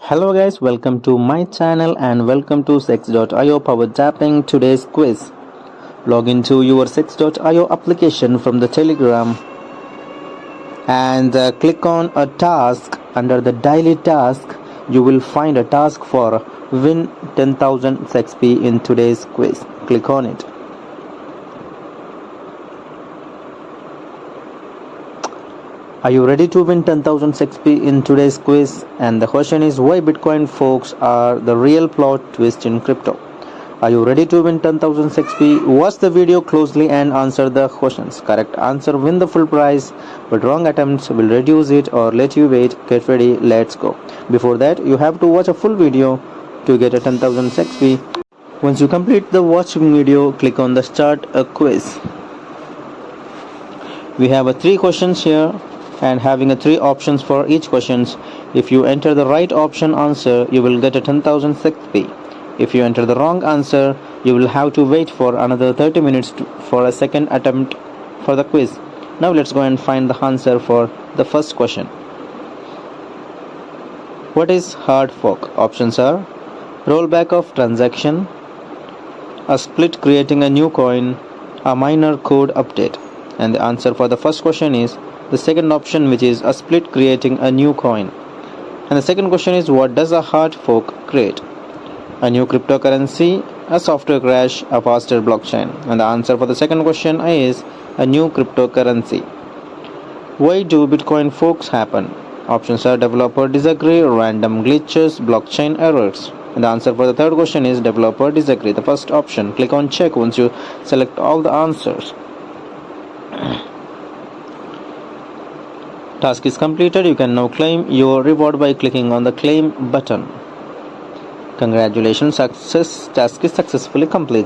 Hello guys, welcome to my channel and welcome to sex.io powered tapping today's quiz. Log into your sex.io application from the Telegram and click on a task. Under the daily task, you will find a task for win 10,000 XP in today's quiz. Click on it. Are you ready to win 10,000 XP in today's quiz? And the question is, why Bitcoin folks are the real plot twist in crypto? Are you ready to win 10,000 XP? Watch the video closely and answer the questions. Correct answer win the full prize, but wrong attempts will reduce it or let you wait. Get ready, let's go. Before that, you have to watch a full video to get a 10,000 XP. Once you complete the watching video, click on the start a quiz. We have 3 questions here and having 3 options for each questions. If you enter the right option answer, you will get a 10,000 XP. If you enter the wrong answer, you will have to wait for another 30 minutes for a second attempt for the quiz. Now let's go and find the answer for the first question. What is hard fork? Options are rollback of transaction, a split creating a new coin, a minor code update. And the answer for the first question is the second option, which is a split creating a new coin. And the second question is, what does a hard fork create? A new cryptocurrency, a software crash, a faster blockchain. And the answer for the second question is a new cryptocurrency. Why do Bitcoin forks happen? Options are developer disagree, random glitches, blockchain errors. And the answer for the third question is developer disagree, the first option. Click on check once you select all the answers. Task is completed. You can now claim your reward by clicking on the claim button. Congratulations, task is successfully completed.